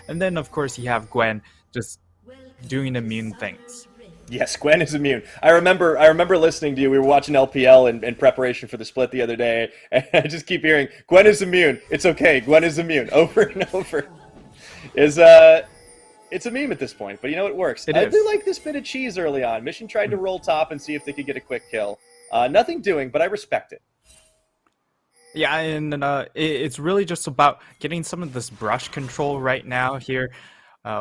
And then, of course, you have Gwen just doing immune things. Yes, Gwen is immune. I remember listening to you. We were watching LPL in preparation for the split the other day, and I just keep hearing, Gwen is immune. It's okay. Gwen is immune. Over and over. It's a meme at this point, but you know, it works. I do like this bit of cheese early on. Mission tried to roll top and see if they could get a quick kill. Nothing doing, but I respect it. Yeah, and it's really just about getting some of this brush control right now here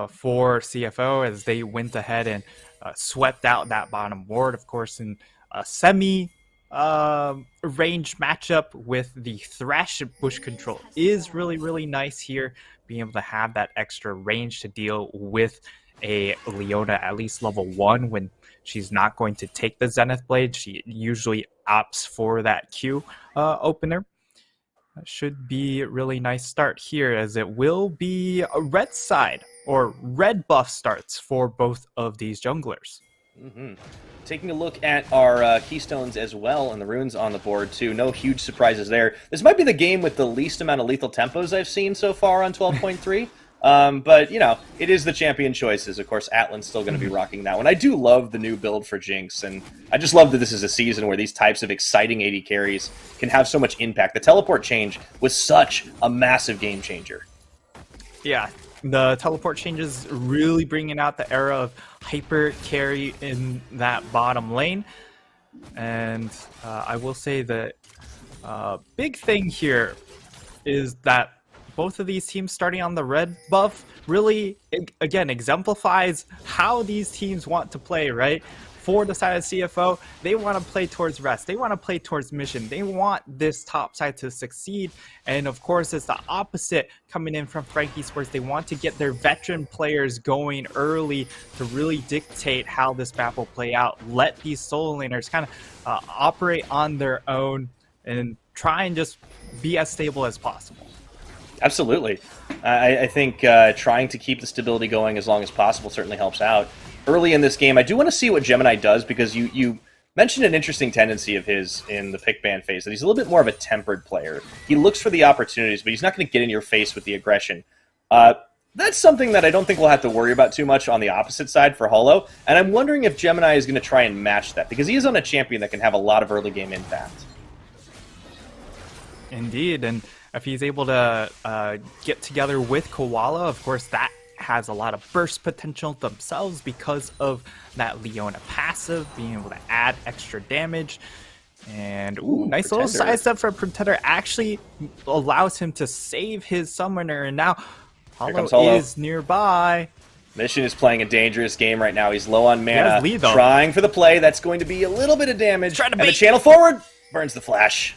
for CFO as they went ahead and swept out that bottom ward. Of course, in a semi range matchup with the Thresh bush control is really, really nice here. Being able to have that extra range to deal with a Leona at least level 1 when she's not going to take the Zenith Blade. She usually opts for that Q opener. That should be a really nice start here, as it will be a red side or red buff starts for both of these junglers. Taking a look at our keystones as well, and the runes on the board too. No huge surprises there. This might be the game with the least amount of lethal tempos I've seen so far on 12.3. But, you know, it is the champion choices. Of course, Atlan's still going to be rocking that one. I do love the new build for Jinx, and I just love that this is a season where these types of exciting AD carries can have so much impact. The teleport change was such a massive game changer. Yeah, the teleport changes really bringing out the era of hyper carry in that bottom lane. And I will say that big thing here is that both of these teams starting on the red buff really, again, exemplifies how these teams want to play, right? For the side of CFO, they want to play towards rest. They want to play towards mission. They want this top side to succeed. And of course, it's the opposite coming in from Frank Esports. They want to get their veteran players going early to really dictate how this map will play out. Let these solo laners kind of operate on their own and try and just be as stable as possible. Absolutely. I think trying to keep the stability going as long as possible certainly helps out. Early in this game, I do want to see what Gemini does, because you mentioned an interesting tendency of his in the pick ban phase, that he's a little bit more of a tempered player. He looks for the opportunities, but he's not going to get in your face with the aggression. That's something that I don't think we'll have to worry about too much on the opposite side for Hollow, and I'm wondering if Gemini is going to try and match that, because he is on a champion that can have a lot of early game impact. Indeed, and if he's able to get together with Koala, of course, that has a lot of burst potential themselves because of that Leona passive, being able to add extra damage. And nice little sidestep for Pretender, actually allows him to save his summoner, and now Hollow is nearby. Mission is playing a dangerous game right now. He's low on mana, trying for the play. That's going to be a little bit of damage. And the channel forward burns the flash.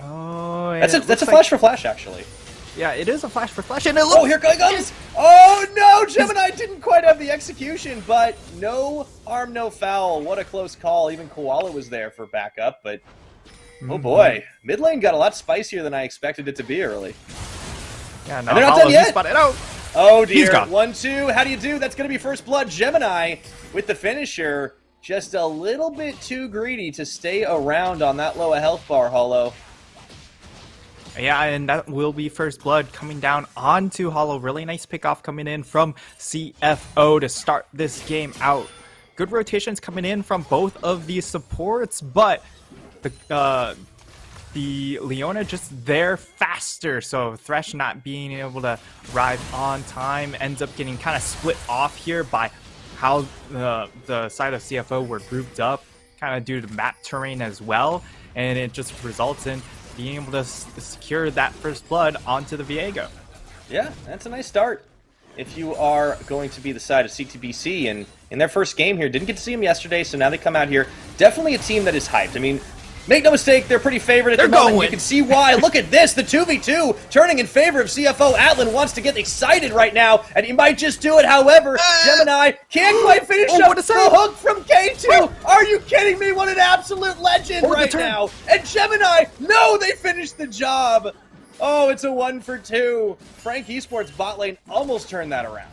Oh, that's a flash for flash, actually. Yeah, it is a flash for flash, and it looks... Oh, here it comes! Oh, no! Gemini didn't quite have the execution, but no harm, no foul. What a close call. Even Koala was there for backup, but... Oh, boy. Mid lane got a lot spicier than I expected it to be early. Yeah, no, and they're not done yet! Oh, dear. 1-2. How do you do? That's going to be first blood. Gemini with the finisher. Just a little bit too greedy to stay around on that low a health bar, Hollow. Yeah, and that will be first blood coming down onto Hollow. Really nice pickoff coming in from CFO to start this game out. Good rotations coming in from both of these supports, but the Leona just there faster. So Thresh not being able to arrive on time ends up getting kind of split off here by how the side of CFO were grouped up, kind of due to map terrain as well. And it just results in being able to secure that first blood onto the Viego. Yeah, that's a nice start. If you are going to be the side of CTBC, and in their first game here, didn't get to see them yesterday, so now they come out here. Definitely a team that is hyped. I mean, make no mistake, they're pretty favored at the moment. You can see why. Look at this, the 2v2 turning in favor of CFO. Atlan wants to get excited right now, and he might just do it. However, Gemini can't quite finish up the hook from K2. Are you kidding me? What an absolute legend right now. And Gemini, no, they finished the job. Oh, it's a 1-for-2. Frank Esports bot lane almost turned that around.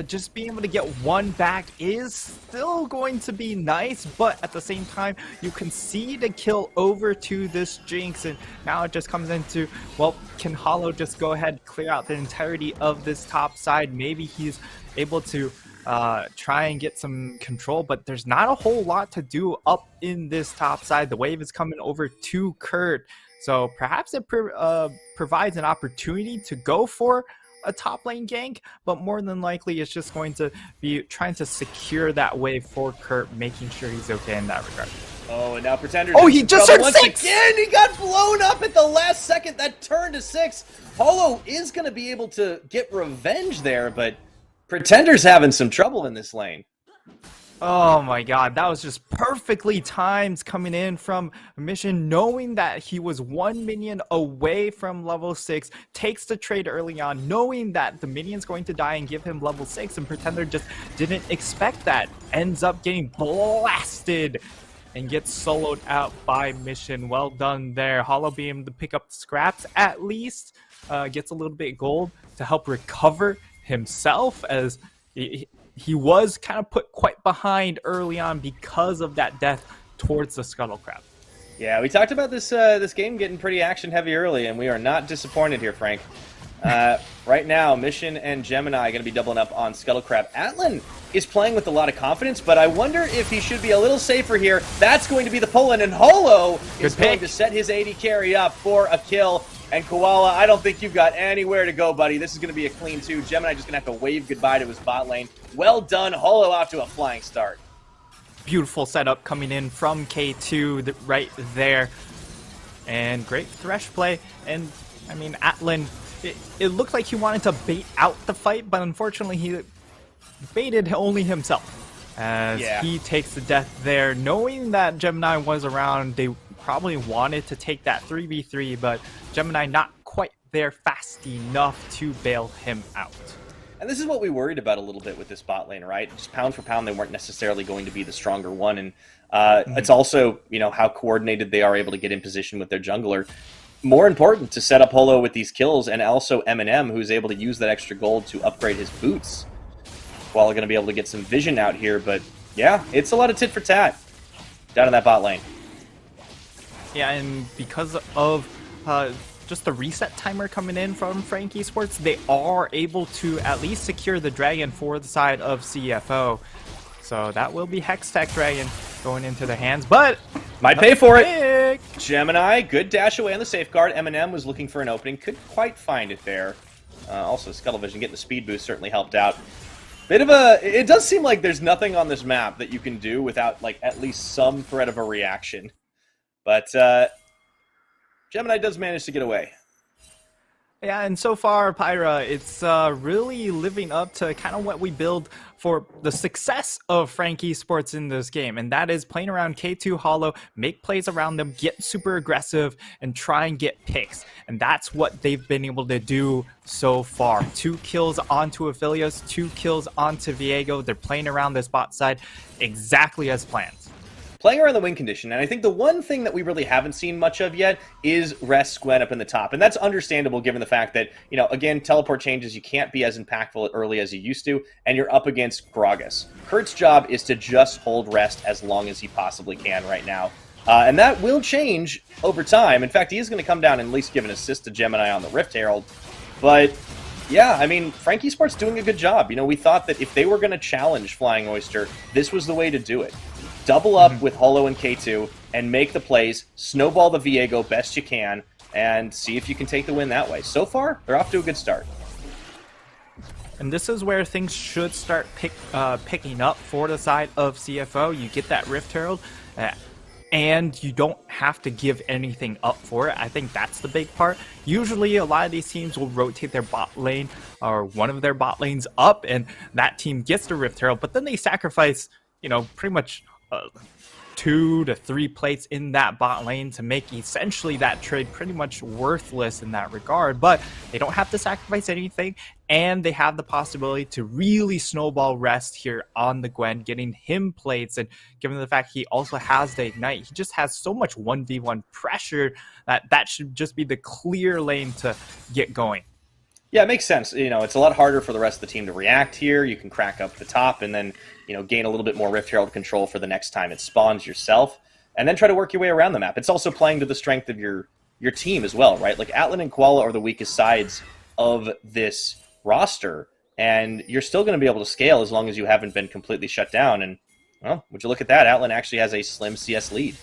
just being able to get one back is still going to be nice, but at the same time, you concede a kill over to this Jinx, and now it just comes into, well, can Hollow just go ahead and clear out the entirety of this top side? Maybe he's able to try and get some control, but there's not a whole lot to do up in this top side. The wave is coming over to Kurt, so perhaps it provides an opportunity to go for a top lane gank, but more than likely it's just going to be trying to secure that wave for Kurt, making sure he's okay in that regard. Oh, and now Pretender. Oh, he just turned 6! Again, he got blown up at the last second. That turned to 6. Hollow is going to be able to get revenge there, but Pretender's having some trouble in this lane. Oh my god, that was just perfectly timed coming in from Mission, knowing that he was 1 minion away from level 6, takes the trade early on, knowing that the minion's going to die and give him level 6, and Pretender just didn't expect that. Ends up getting blasted and gets soloed out by Mission. Well done there. Hollow being able to pick up scraps at least, gets a little bit gold to help recover himself, as he was kind of put quite behind early on because of that death towards the Scuttle Crab. Yeah, we talked about this this game getting pretty action heavy early, and we are not disappointed here, Frank. Right now, Mission and Gemini are going to be doubling up on Scuttle Crab. Atlan is playing with a lot of confidence, but I wonder if he should be a little safer here. That's going to be the pull-in, and Holo is going to set his AD carry up for a kill. And Koala, I don't think you've got anywhere to go, buddy. This is going to be a clean 2. Gemini just going to have to wave goodbye to his bot lane. Well done. Holo out to a flying start. Beautiful setup coming in from K2 right there. And great Thresh play. And, I mean, Atlan, it looked like he wanted to bait out the fight, but unfortunately he baited only himself. As he takes the death there, knowing that Gemini was around. They probably wanted to take that 3v3, but Gemini not quite there fast enough to bail him out. And this is what we worried about a little bit with this bot lane, right? Just pound for pound, they weren't necessarily going to be the stronger one. And it's also, you know, how coordinated they are able to get in position with their jungler. More important to set up Holo with these kills, and also Eminem, who's able to use that extra gold to upgrade his boots, while going to be able to get some vision out here. But yeah, it's a lot of tit for tat down in that bot lane. Yeah, and because of just the reset timer coming in from Frank Esports, they are able to at least secure the dragon for the side of CFO. So that will be Hextech Dragon going into the hands, but might pay for it. Gemini, good dash away on the safeguard. Eminem was looking for an opening, couldn't quite find it there. Also, Scuttle Vision getting the speed boost certainly helped out. Bit of a, it does seem like there's nothing on this map that you can do without like at least some threat of a reaction. But Gemini does manage to get away. Yeah, and so far, Pyra, it's really living up to kind of what we build for the success of Frank Esports in this game, and that is playing around K2 Hollow, make plays around them, get super aggressive, and try and get picks. And that's what they've been able to do so far. 2 kills onto Aphelios, 2 kills onto Viego. They're playing around this bot side exactly as planned. Playing around the win condition, and I think the one thing that we really haven't seen much of yet is rest Gwen up in the top, and that's understandable given the fact that, you know, again, teleport changes, you can't be as impactful early as you used to, and you're up against Gragas. Kurt's job is to just hold rest as long as he possibly can right now, and that will change over time. In fact, he is going to come down and at least give an assist to Gemini on the Rift Herald, but yeah, I mean, Frank Esports doing a good job. You know, we thought that if they were going to challenge Flying Oyster, this was the way to do it. Double up with Holo and K2 and make the plays, snowball the Viego best you can, and see if you can take the win that way. So far, they're off to a good start. And this is where things should start picking up for the side of CFO. You get that Rift Herald, and you don't have to give anything up for it. I think that's the big part. Usually, a lot of these teams will rotate their bot lane or one of their bot lanes up, and that team gets the Rift Herald, but then they sacrifice, you know, pretty much 2 to 3 plates in that bot lane to make essentially that trade pretty much worthless in that regard. But they don't have to sacrifice anything, and they have the possibility to really snowball rest here on the Gwen, getting him plates, and given the fact he also has the Ignite, he just has so much 1v1 pressure that should just be the clear lane to get going. Yeah, it makes sense. You know, it's a lot harder for the rest of the team to react here. You can crack up the top and then, you know, gain a little bit more Rift Herald control for the next time it spawns yourself, and then try to work your way around the map. It's also playing to the strength of your team as well, right? Like, Atlan and Koala are the weakest sides of this roster, and you're still going to be able to scale as long as you haven't been completely shut down. And, well, would you look at that? Atlan actually has a slim CS lead.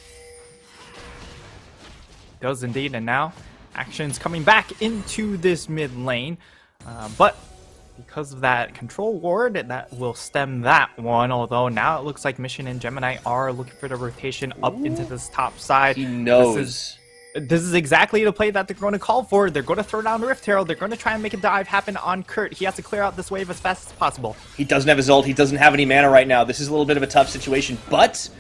Does indeed, and now action's coming back into this mid lane, but because of that control ward, that will stem that one, although now it looks like Mission and Gemini are looking for the rotation up into this top side. He knows. This is exactly the play that they're going to call for. They're going to throw down Rift Herald. They're going to try and make a dive happen on Kurt. He has to clear out this wave as fast as possible. He doesn't have his ult. He doesn't have any mana right now. This is a little bit of a tough situation, but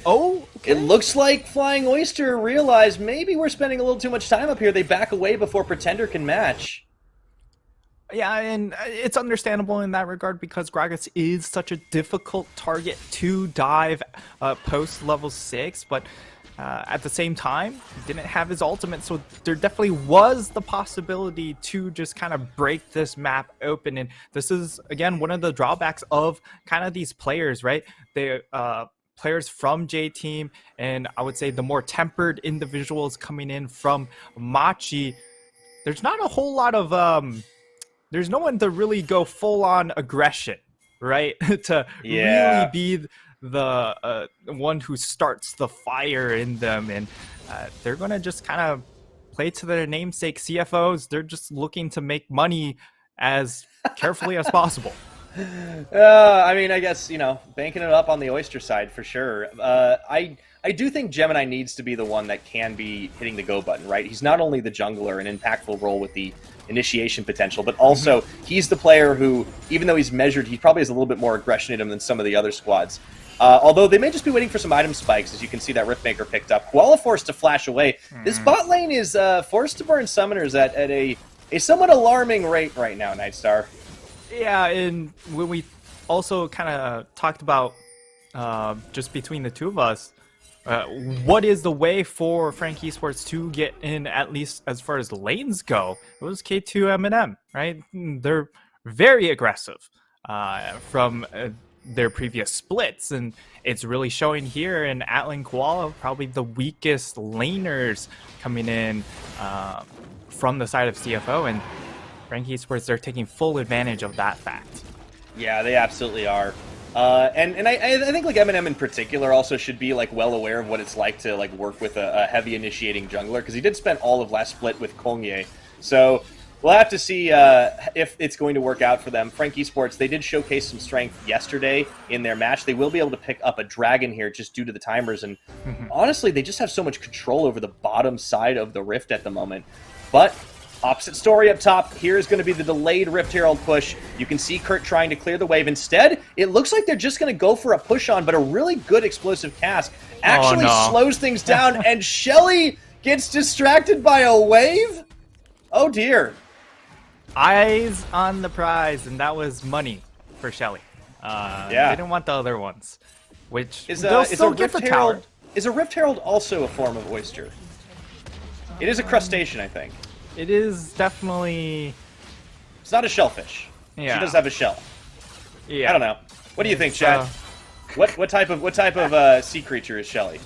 it looks like Flying Oyster realized maybe we're spending a little too much time up here. They back away before Pretender can match. Yeah, and it's understandable in that regard because Gragas is such a difficult target to dive post level 6, but at the same time, he didn't have his ultimate, so there definitely was the possibility to just kind of break this map open. And this is, again, one of the drawbacks of kind of these players, right? They players from J-Team, and I would say the more tempered individuals coming in from Machi. There's not a whole lot of there's no one to really go full-on aggression, right? To really be the one who starts the fire in them, and they're gonna just kind of play to their namesake. CFOs, they're just looking to make money as carefully as possible. I mean, I guess, you know, banking it up on the Oyster side for sure. I do think Gemini needs to be the one that can be hitting the go button, right? He's not only the jungler, an impactful role with the initiation potential, but also he's the player who, even though he's measured, he probably has a little bit more aggression in him than some of the other squads. Although they may just be waiting for some item spikes, as you can see that Riftmaker picked up. Koala forced to flash away. This bot lane is forced to burn summoners at a somewhat alarming rate right now, Nightstar. Yeah, and when we also kind of talked about just between the two of us, what is the way for Frank Esports to get in, at least as far as lanes go? It was K2 M&M, right? They're very aggressive from their previous splits, and it's really showing here. In Atlan Koala, probably the weakest laners coming in from the side of CFO, and Frank Esports, they're taking full advantage of that fact. Yeah, they absolutely are. And I think like M&M in particular also should be like well aware of what it's like to like work with a heavy initiating jungler, because he did spend all of last split with Kongye. So we'll have to see if it's going to work out for them. Frank Esports, they did showcase some strength yesterday in their match. They will be able to pick up a dragon here just due to the timers, and honestly, they just have so much control over the bottom side of the Rift at the moment. But opposite story up top. Here is going to be the delayed Rift Herald push. You can see Kurt trying to clear the wave. Instead, it looks like they're just going to go for a push on, but a really good explosive cast actually slows things down, and Shelly gets distracted by a wave? Oh dear. Eyes on the prize, and that was money for Shelly. They didn't want the other ones, which they'll still get the tower. Is a Rift Herald also a form of Oyster? It is a crustacean, I think. It is definitely... It's not a shellfish. Yeah. She does have a shell. Yeah. I don't know. What do you think, Chad? What type of sea creature is Shelly?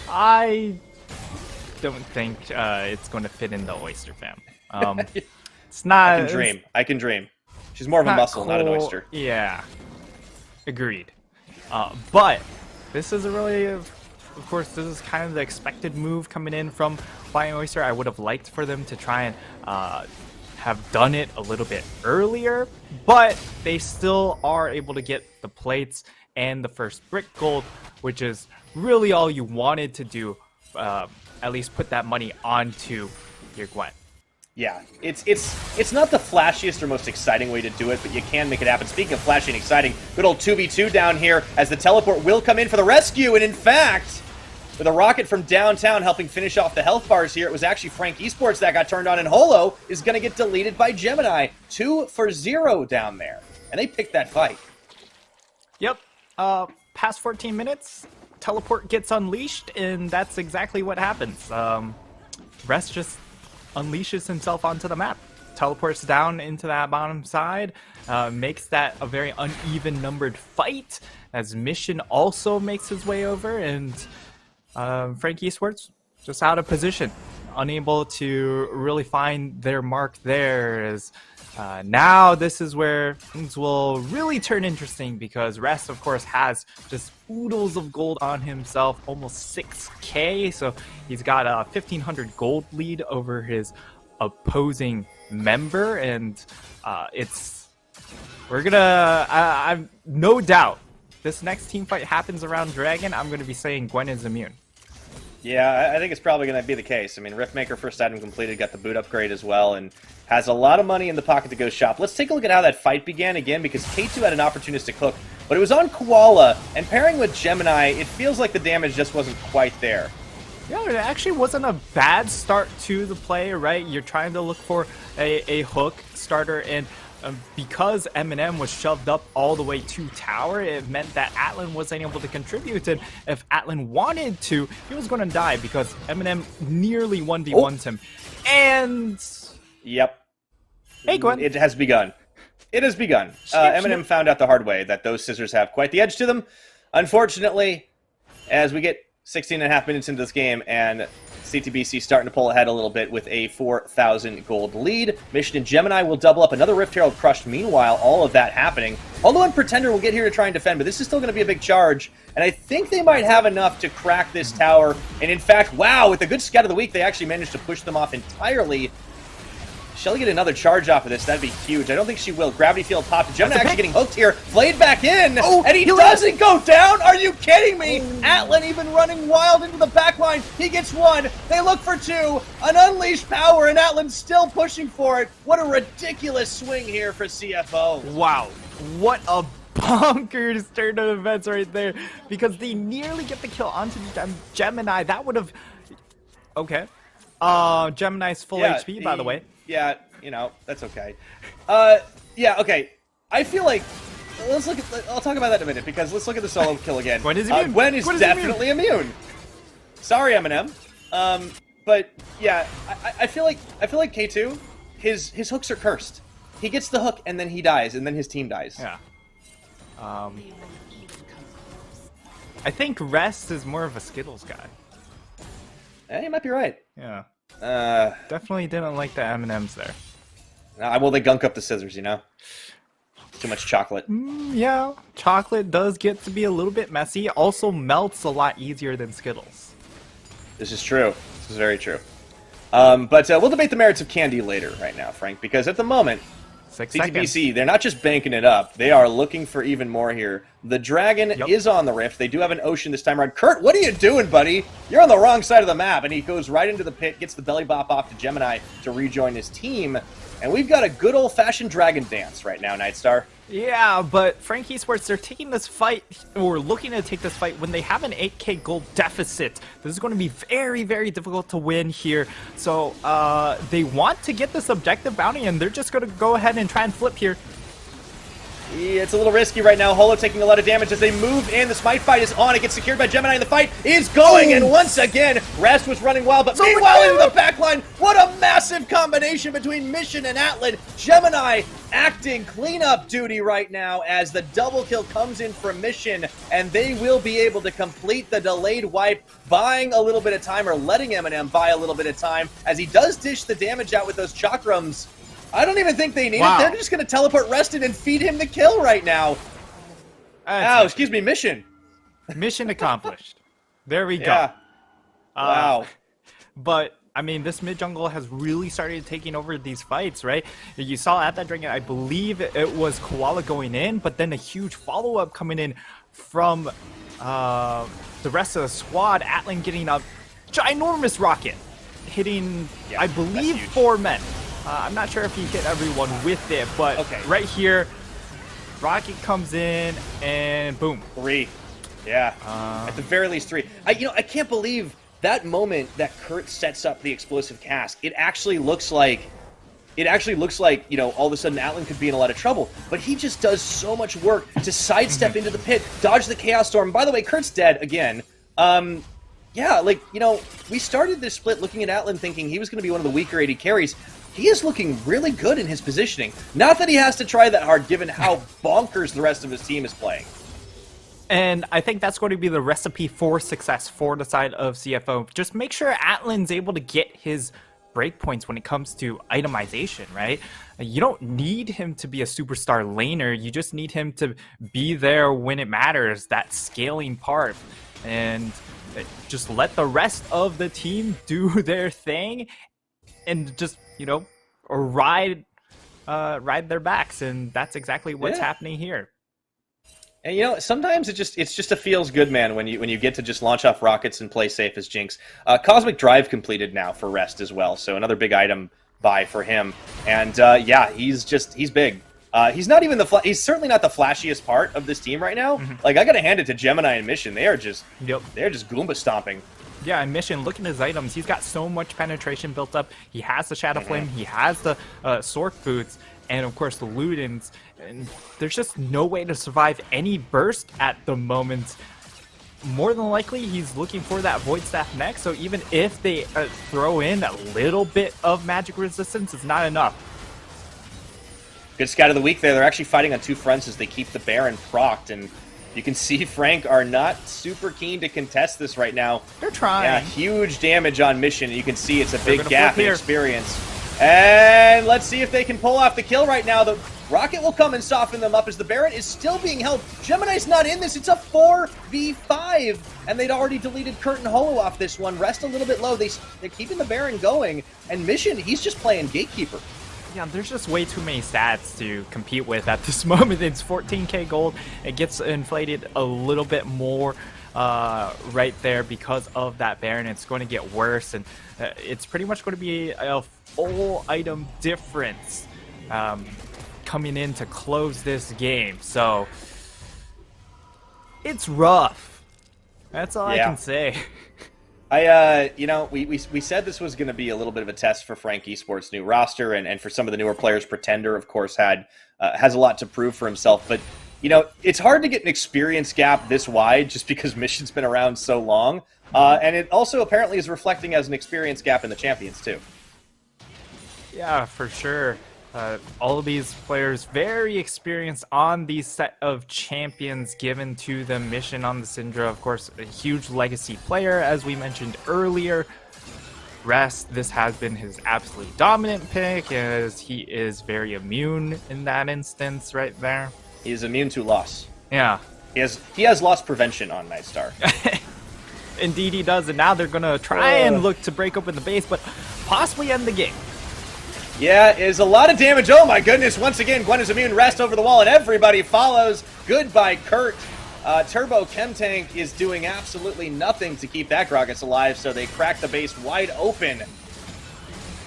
I don't think it's going to fit in the Oyster fam. It's not... I can dream. She's more of a mussel, not an oyster. Yeah. Agreed. But this is a really... Of course, this is kind of the expected move coming in from Flying Oyster. I would have liked for them to try and have done it a little bit earlier, but they still are able to get the plates and the first brick gold, which is really all you wanted to do. At least put that money onto your Gwen. Yeah, it's not the flashiest or most exciting way to do it, but you can make it happen. Speaking of flashy and exciting, good old 2v2 down here as the teleport will come in for the rescue, and in fact, with a rocket from downtown helping finish off the health bars here, it was actually Frank Esports that got turned on, and Holo is going to get deleted by Gemini. 2 for 0 down there, and they picked that fight. Yep, past 14 minutes, teleport gets unleashed, and that's exactly what happens. Rest just unleashes himself onto the map. teleports down into that bottom side, makes that a very uneven numbered fight, as Mission also makes his way over, and Frank Esports just out of position, unable to really find their mark there. As now this is where things will really turn interesting, because Rest, of course, has just oodles of gold on himself, almost 6k, so he's got a 1500 gold lead over his opposing member, and I'm no doubt this next team fight happens around Dragon, I'm going to be saying Gwen is immune. Yeah, I think it's probably going to be the case. I mean, Riftmaker first item completed, got the boot upgrade as well, and has a lot of money in the pocket to go shop. Let's take a look at how that fight began again, because K2 had an opportunistic hook, but it was on Koala, and pairing with Gemini, it feels like the damage just wasn't quite there. Yeah, it actually wasn't a bad start to the play, right? You're trying to look for a hook starter, and because Eminem was shoved up all the way to tower, it meant that Atlan wasn't able to contribute, and if Atlan wanted to, he was going to die, because Eminem nearly 1v1'd him. And... Yep. Hey, Gwen. It has begun. It has begun. Eminem found out the hard way that those scissors have quite the edge to them. Unfortunately, as we get 16.5 minutes into this game, and CTBC starting to pull ahead a little bit with a 4,000 gold lead. Mission and Gemini will double up. Another Rift Herald crushed. Meanwhile, all of that happening. Although Pretender will get here to try and defend, but this is still going to be a big charge. And I think they might have enough to crack this tower. And in fact, wow, with a good scout of the week, they actually managed to push them off entirely. She'll get another charge off of this. That'd be huge. I don't think she will. Gravity Field popped. Gemini actually getting hooked here. Flayed back in. And he doesn't go down. Are you kidding me? Atlan even running wild into the back line. He gets one. They look for two. An unleashed power, and Atlan still pushing for it. What a ridiculous swing here for CFO. Wow. What a bonkers turn of events right there. Because they nearly get the kill onto Gemini. That would have... Okay. Gemini's full HP, by the way. Yeah, you know, that's okay. Yeah, okay. I feel like... Let's look at... I'll talk about that in a minute, because let's look at the solo kill again. Gwen is immune. Gwen is definitely immune. Sorry, Eminem. But, yeah, I feel like K2, his hooks are cursed. He gets the hook, and then he dies, and then his team dies. Yeah. I think Rest is more of a Skittles guy. You might be right. Yeah. Definitely didn't like the M&Ms there. Well, they gunk up the scissors, you know? Too much chocolate. Yeah, chocolate does get to be a little bit messy. Also melts a lot easier than Skittles. This is true. This is very true. But we'll debate the merits of candy later right now, Frank, because at the moment, 6 CTBC, seconds. they're not just banking it up. They are looking for even more here. The Dragon is on the Rift. They do have an Ocean this time around. Kurt, what are you doing, buddy? You're on the wrong side of the map. And he goes right into the pit, gets the belly bop off to Gemini to rejoin his team. And we've got a good old-fashioned Dragon dance right now, Nightstar. Yeah, but Frank Esports, they're taking this fight, or looking to take this fight, when they have an 8k gold deficit. This is going to be very, very difficult to win here. So they want to get this objective bounty, and they're just going to go ahead and try and flip here. Yeah, it's a little risky right now. Holo taking a lot of damage as they move in. The Smite fight is on. It gets secured by Gemini, and the fight is going. And once again, Rast was running wild, but meanwhile into the backline, what a massive combination between Mission and Atlan. Gemini acting cleanup duty right now as the double kill comes in from Mission, and they will be able to complete the delayed wipe, buying a little bit of time, or letting Eminem buy a little bit of time, as he does dish the damage out with those chakrams. I don't even think they need it. They're just going to teleport Rested and feed him the kill right now. Excuse me, Mission. Mission accomplished. There we go. Yeah. Wow. But, I mean, this mid-jungle has really started taking over these fights, right? You saw at that Dragon, I believe it was Koala going in, but then a huge follow-up coming in from the rest of the squad. Atlan getting a ginormous rocket, hitting, I believe, 4 men. I'm not sure if he hit everyone with it, but right here, rocket comes in, and boom. 3. Yeah. At the very least 3. I can't believe that moment that Kurt sets up the explosive cask. It actually looks like, all of a sudden Atlan could be in a lot of trouble. But he just does so much work to sidestep into the pit, dodge the Chaos Storm. By the way, Kurt's dead again. Yeah, we started this split looking at Atlan thinking he was going to be one of the weaker AD carries. he is looking really good in his positioning. Not that he has to try that hard, given how bonkers the rest of his team is playing. And I think that's going to be the recipe for success for the side of CFO. Just make sure Atlan's able to get his breakpoints when it comes to itemization, right? You don't need him to be a superstar laner. You just need him to be there when it matters, that scaling part. And just let the rest of the team do their thing and just, you know, ride their backs. And that's exactly what's happening here. And, you know, sometimes it's just a feels good, man, when you get to just launch off rockets and play safe as Jinx. Cosmic Drive completed now for Rest as well, so another big item buy for him. And yeah, he's big. He's not even he's certainly not the flashiest part of this team right now. Like, I gotta hand it to Gemini and Mission. They are just they're just Goomba stomping. Yeah, and Mission, look at his items. He's got so much penetration built up. He has the Shadow Flame. He has the Sork Boots. And, of course, the Ludens. And there's just no way to survive any burst at the moment. More than likely, he's looking for that Void Staff next. So even if they throw in a little bit of magic resistance, it's not enough. Good scout of the week there. They're actually fighting on two fronts as they keep the Baron procced. And you can see Frank are not super keen to contest this right now. They're trying. Yeah, huge damage on Mission. You can see it's a big gap in experience. And let's see if they can pull off the kill right now. The rocket will come and soften them up as the Baron is still being held. Gemini's not in this. It's a 4v5. And they'd already deleted Curtain Hollow off this one. Rest a little bit low. They're keeping the Baron going. And Mission, he's just playing Gatekeeper. Yeah, there's just way too many stats to compete with at this moment. It's 14k gold. It gets inflated a little bit more right there because of that Baron. It's going to get worse, and it's pretty much going to be a full item difference coming in to close this game. So it's rough. That's all I can say. You know, we said this was going to be a little bit of a test for Frank Esports' new roster, and for some of the newer players. Pretender, of course, has a lot to prove for himself, but you know, it's hard to get an experience gap this wide just because Mission's been around so long, and it also apparently is reflecting as an experience gap in the champions too. Yeah, for sure. All of these players very experienced on these set of champions given to the Mission on the Syndra. Of course, a huge legacy player, as we mentioned earlier. Rest, this has been his absolute dominant pick, as he is very immune in that instance right there. He is immune to loss. Yeah. He has loss prevention on Nightstar. Indeed he does, and now they're going to try and look to break open the base, but possibly end the game. Yeah, is a lot of damage. Oh my goodness, once again, Gwen is immune. Rest over the wall, and everybody follows. Goodbye, Kurt. Turbo Chem Tank is doing absolutely nothing to keep that Groggets alive, so they crack the base wide open.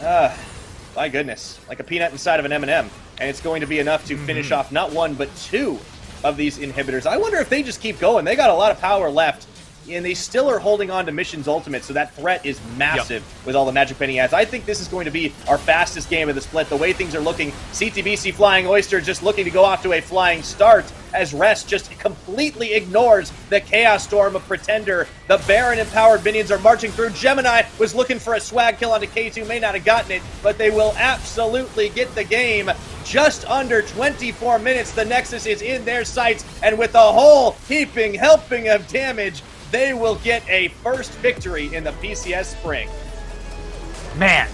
My goodness, like a peanut inside of an M&M. And it's going to be enough to finish off not one, but two of these inhibitors. I wonder if they just keep going. They got a lot of power left, and they still are holding on to Mission's ultimate, so that threat is massive with all the magic Penny adds. I think this is going to be our fastest game of the split. The way things are looking, CTBC flying Oyster just looking to go off to a flying start as Rest just completely ignores the Chaos Storm of Pretender. The Baron-empowered minions are marching through. Gemini was looking for a swag kill onto K2, may not have gotten it, but they will absolutely get the game. Just under 24 minutes, the Nexus is in their sights, and with a whole heaping helping of damage, they will get a first victory in the PCS spring. Man,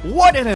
what an